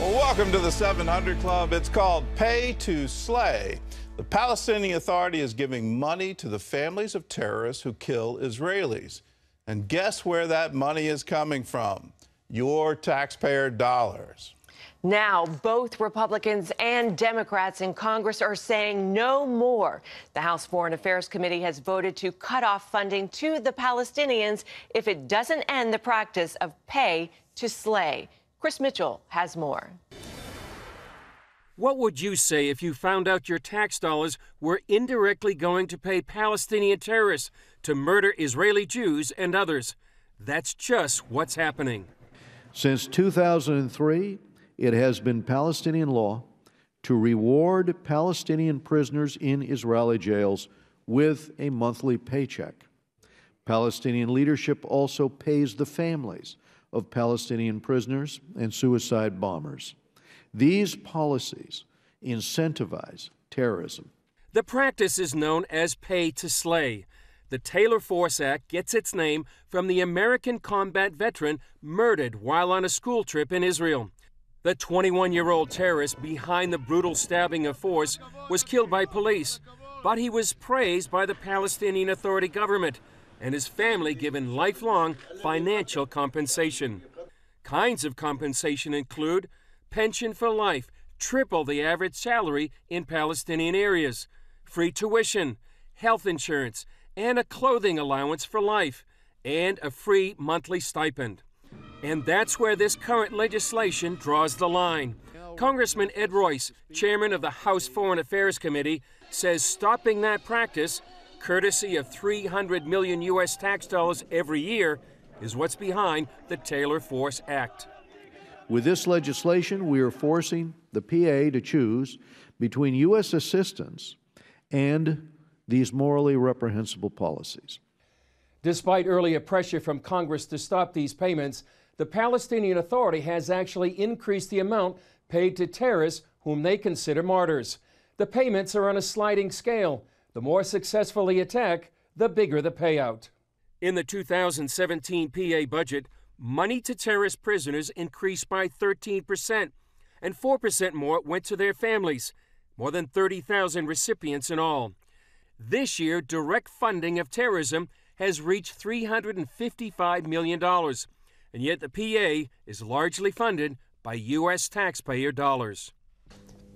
Well, welcome to the 700 Club. It's called Pay to Slay. The Palestinian Authority is giving money to the families of terrorists who kill Israelis. And guess where that money is coming from? Your taxpayer dollars. Now, both Republicans and Democrats in Congress are saying no more. The House Foreign Affairs Committee has voted to cut off funding to the Palestinians if it doesn't end the practice of pay to slay. Chris Mitchell has more. What would you say if you found out your tax dollars were indirectly going to pay Palestinian terrorists to murder Israeli Jews and others? That's just what's happening. Since 2003, it has been Palestinian law to reward Palestinian prisoners in Israeli jails with a monthly paycheck. Palestinian leadership also pays the families of Palestinian prisoners and suicide bombers. These policies incentivize terrorism. The practice is known as pay to slay. The Taylor Force Act gets its name from the American combat veteran murdered while on a school trip in Israel. The 21-year-old terrorist behind the brutal stabbing of Force was killed by police, but he was praised by the Palestinian Authority government and his family given lifelong financial compensation. Kinds of compensation include pension for life, triple the average salary in Palestinian areas, free tuition, health insurance, and a clothing allowance for life, and a free monthly stipend. And that's where this current legislation draws the line. Congressman Ed Royce, chairman of the House Foreign Affairs Committee, says stopping that practice, courtesy of $300 million U.S. tax dollars every year, is what's behind the Taylor Force Act. With this legislation, we are forcing the PA to choose between U.S. assistance and these morally reprehensible policies. Despite earlier pressure from Congress to stop these payments, the Palestinian Authority has actually increased the amount paid to terrorists whom they consider martyrs. The payments are on a sliding scale. The more successful the attack, the bigger the payout. In the 2017 PA budget, money to terrorist prisoners increased by 13%, and 4% more went to their families, more than 30,000 recipients in all. This year, direct funding of terrorism has reached $355 million, and yet the PA is largely funded by U.S. taxpayer dollars.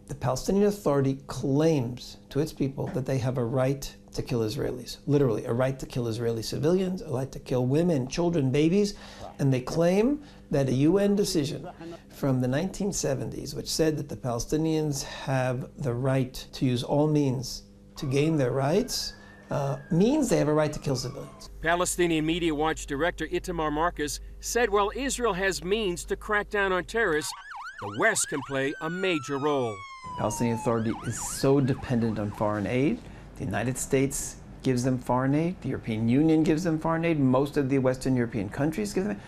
The Palestinian Authority claims to its people that they have a right to kill Israelis, literally a right to kill Israeli civilians, a right to kill women, children, babies, and they claim that a UN decision from the 1970s, which said that the Palestinians have the right to use all means to gain their rights, means they have a right to kill civilians. Palestinian Media Watch director Itamar Marcus said while Israel has means to crack down on terrorists, the West can play a major role. Palestinian Authority is so dependent on foreign aid. The United States gives them foreign aid. The European Union gives them foreign aid. Most of the Western European countries give them.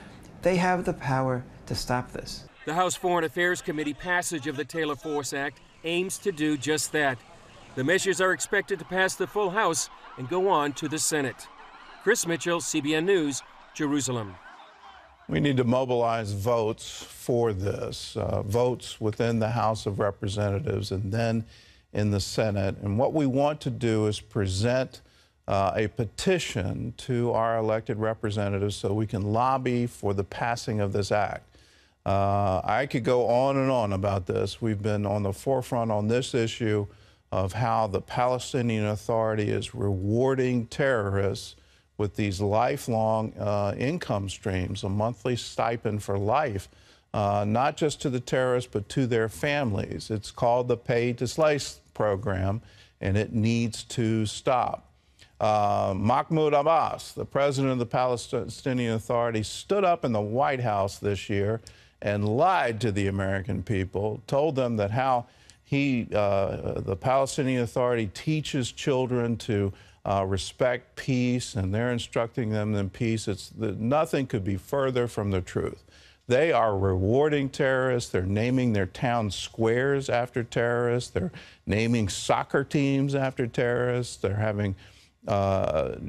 They have the power to stop this. The House Foreign Affairs Committee passage of the Taylor Force Act aims to do just that. The measures are expected to pass the full House and go on to the Senate. Chris Mitchell, CBN News, Jerusalem. We need to mobilize votes for this, votes within the House of Representatives and then in the Senate. And what we want to do is present a petition to our elected representatives so we can lobby for the passing of this act. I could go on and on about this. We've been on the forefront on this issue of how the Palestinian Authority is rewarding terrorists with these lifelong income streams, a monthly stipend for life, not just to the terrorists, but to their families. It's called the Pay to Slay program, and it needs to stop. Mahmoud Abbas, the president of the Palestinian Authority, stood up in the White House this year and lied to the American people, told them that how the Palestinian Authority teaches children to respect peace, and they're instructing them in peace. Nothing could be further from the truth. They are rewarding terrorists. They're naming their town squares after terrorists. They're naming soccer teams after terrorists. They're having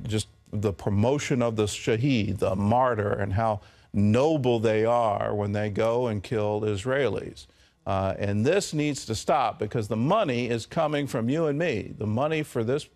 just the promotion of the shaheed, the martyr, and how noble they are when they go and kill Israelis. And this needs to stop because the money is coming from you and me. The money for this,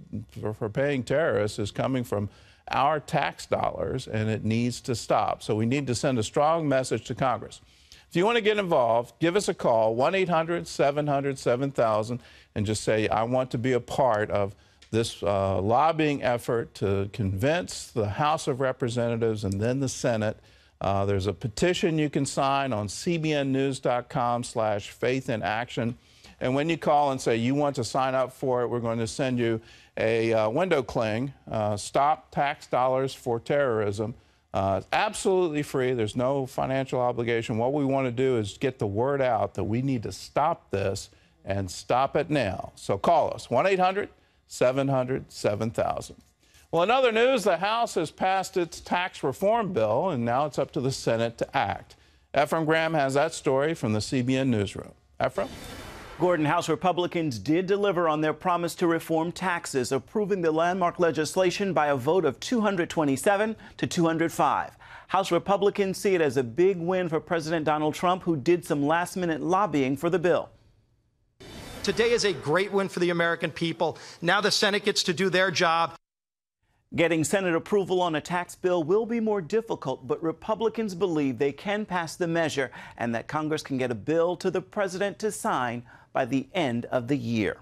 for paying terrorists, is coming from our tax dollars, and it needs to stop. So we need to send a strong message to Congress. If you want to get involved, give us a call, 1-800-700-7000, and just say, I want to be a part of this lobbying effort to convince the House of Representatives and then the Senate. There's a petition you can sign on cbnnews.com/faithinaction. And when you call and say you want to sign up for it, we're going to send you a window cling, Stop Tax Dollars for Terrorism. It's absolutely free. There's no financial obligation. What we want to do is get the word out that we need to stop this and stop it now. So call us, 1-800-700-7000. Well, in other news, the House has passed its tax reform bill, and now it's up to the Senate to act. Ephraim Graham has that story from the CBN Newsroom. Ephraim? Gordon, House Republicans did deliver on their promise to reform taxes, approving the landmark legislation by a vote of 227 to 205. House Republicans see it as a big win for President Donald Trump, who did some last-minute lobbying for the bill. Today is a great win for the American people. Now the Senate gets to do their job. Getting Senate approval on a tax bill will be more difficult, but Republicans believe they can pass the measure and that Congress can get a bill to the president to sign by the end of the year.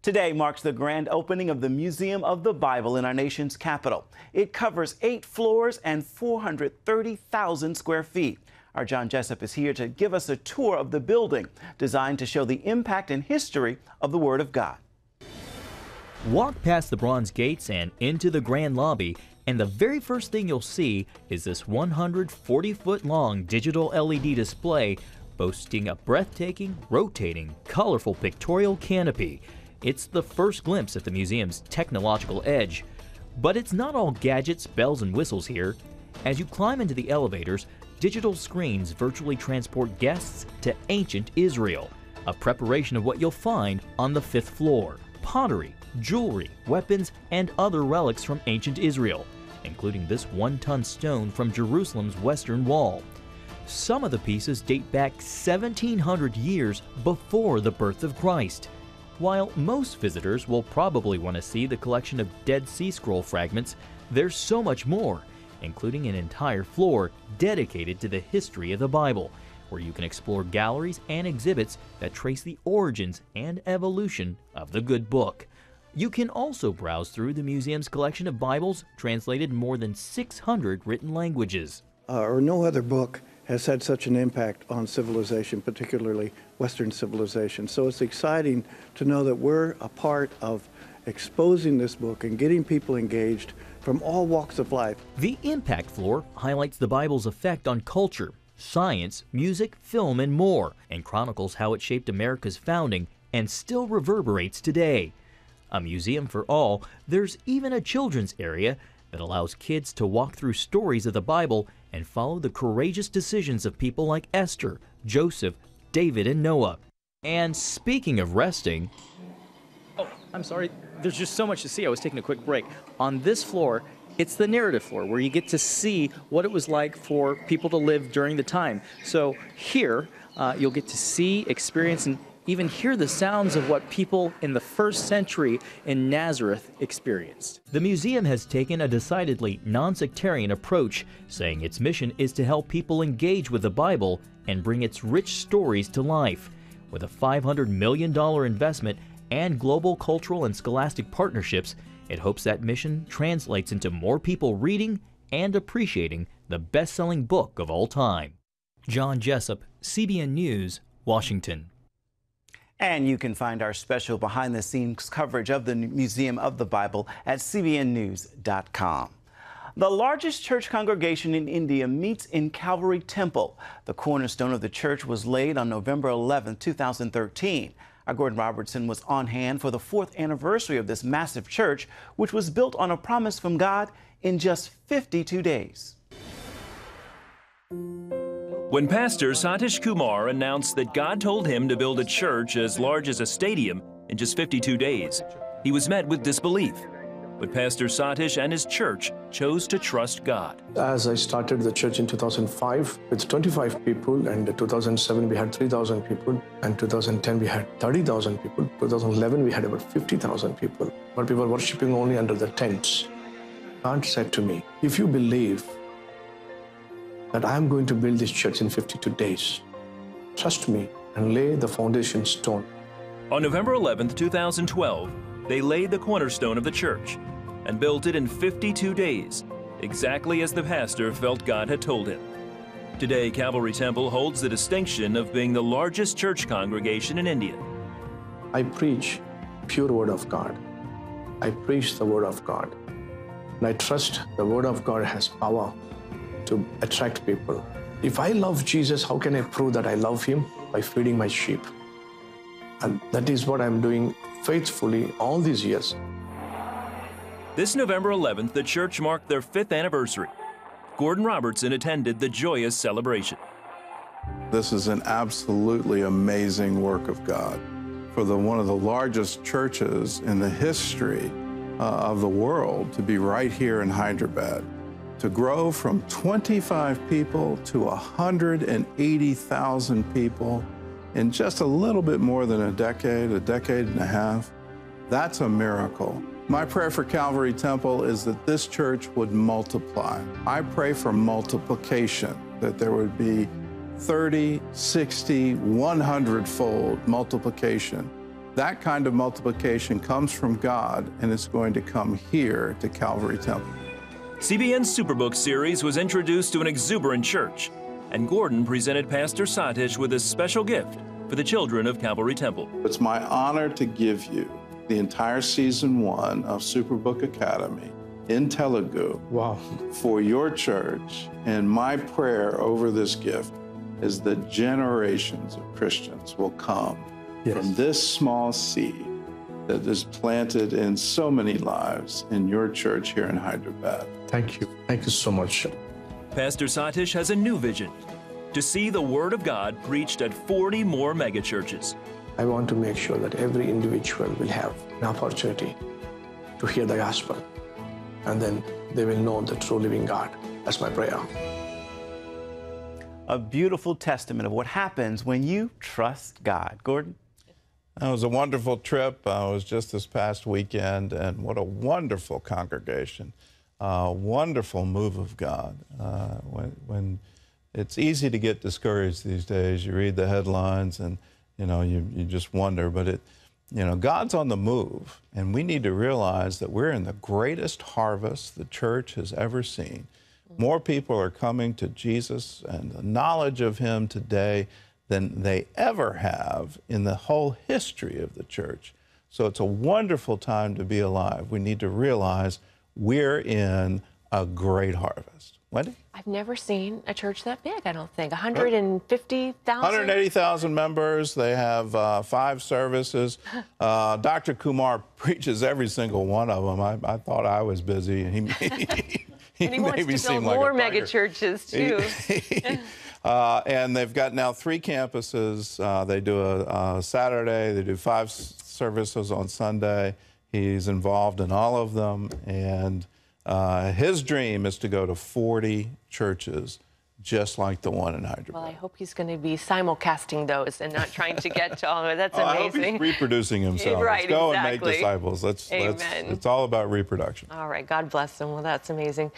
Today marks the grand opening of the Museum of the Bible in our nation's capital. It covers 8 floors and 430,000 square feet. Our John Jessup is here to give us a tour of the building, designed to show the impact and history of the Word of God. Walk past the bronze gates and into the grand lobby, and the very first thing you'll see is this 140-foot-long digital LED display boasting a breathtaking, rotating, colorful pictorial canopy. It's the first glimpse at the museum's technological edge. But it's not all gadgets, bells, and whistles here. As you climb into the elevators, digital screens virtually transport guests to ancient Israel, a preparation of what you'll find on the 5th floor. Pottery, jewelry, weapons, and other relics from ancient Israel, including this 1-ton stone from Jerusalem's western wall. Some of the pieces date back 1,700 years before the birth of Christ. While most visitors will probably want to see the collection of Dead Sea Scroll fragments, there's so much more, including an entire floor dedicated to the history of the Bible, where you can explore galleries and exhibits that trace the origins and evolution of the good book. You can also browse through the museum's collection of Bibles translated in more than 600 written languages. No other book has had such an impact on civilization, particularly Western civilization. So it's exciting to know that we're a part of exposing this book and getting people engaged from all walks of life. The Impact Floor highlights the Bible's effect on culture, science, music, film, and more, and chronicles how it shaped America's founding and still reverberates today. A museum for all, there's even a children's area that allows kids to walk through stories of the Bible and follow the courageous decisions of people like Esther, Joseph, David, and Noah. And speaking of resting... Oh, I'm sorry. There's just so much to see. I was taking a quick break. On this floor, it's the narrative floor, where you get to see what it was like for people to live during the time. So here, you'll get to see, experience, and even hear the sounds of what people in the 1st century in Nazareth experienced. The museum has taken a decidedly non-sectarian approach, saying its mission is to help people engage with the Bible and bring its rich stories to life. With a $500 million investment and global cultural and scholastic partnerships, it hopes that mission translates into more people reading and appreciating the best-selling book of all time. John Jessup, CBN News, Washington. And you can find our special behind-the-scenes coverage of the Museum of the Bible at cbnnews.com. The largest church congregation in India meets in Calvary Temple. The cornerstone of the church was laid on November 11, 2013. Our Gordon Robertson was on hand for the 4th anniversary of this massive church, which was built on a promise from God in just 52 days. When Pastor Satish Kumar announced that God told him to build a church as large as a stadium in just 52 days, he was met with disbelief. But Pastor Satish and his church chose to trust God. As I started the church in 2005 with 25 people, and in 2007 we had 3,000 people, and 2010 we had 30,000 people, 2011 we had about 50,000 people, but we were worshiping only under the tents. God said to me, if you believe that I'm going to build this church in 52 days, trust me and lay the foundation stone. On November 11th, 2012, they laid the cornerstone of the church and built it in 52 days, exactly as the pastor felt God had told him. Today, Calvary Temple holds the distinction of being the largest church congregation in India. I preach pure word of God. I preach the word of God. And I trust the word of God has power to attract people. If I love Jesus, how can I prove that I love him? By feeding my sheep. And that is what I'm doing faithfully all these years. This November 11th, the church marked their 5th anniversary. Gordon Robertson attended the joyous celebration. This is an absolutely amazing work of God. For one of the largest churches in the history of the world to be right here in Hyderabad, to grow from 25 people to 180,000 people in just a little bit more than a decade and a half, that's a miracle. My prayer for Calvary Temple is that this church would multiply. I pray for multiplication, that there would be 30, 60, 100-fold multiplication. That kind of multiplication comes from God, and it's going to come here to Calvary Temple. CBN's Superbook series was introduced to an exuberant church, and Gordon presented Pastor Satish with a special gift for the children of Calvary Temple. It's my honor to give you the entire season 1 of Superbook Academy in Telugu. Wow. For your church. And my prayer over this gift is that generations of Christians will come from this small seed that is planted in so many lives in your church here in Hyderabad. Thank you. Thank you so much. Pastor Satish has a new vision: to see the Word of God preached at 40 more megachurches. I want to make sure that every individual will have an opportunity to hear the gospel, and then they will know the true living God. That's my prayer. A beautiful testament of what happens when you trust God. Gordon? It was a wonderful trip. It was just this past weekend, and what a wonderful congregation. Wonderful move of God. When it's easy to get discouraged these days, you read the headlines and you just wonder, but God's on the move, and we need to realize that we're in the greatest harvest the church has ever seen. More people are coming to Jesus and the knowledge of him today than they ever have in the whole history of the church. So it's a wonderful time to be alive. We need to realize we're in a great harvest. Wendy? I've never seen a church that big, I don't think. 150,000? 180,000 members. They have 5 services. Dr. Kumar preaches every single one of them. I thought I was busy, and he And he wants to build more mega churches, too. And they've got now 3 campuses. They do a Saturday. They do 5 services on Sunday. He's involved in all of them. And his dream is to go to 40 churches just like the one in Hyderabad. Well, I hope he's going to be simulcasting those and not trying to get to all of it. That's amazing. I hope he's reproducing himself. Right, Let's go exactly. and make disciples. Amen. It's all about reproduction. All right, God bless him. Well, that's amazing.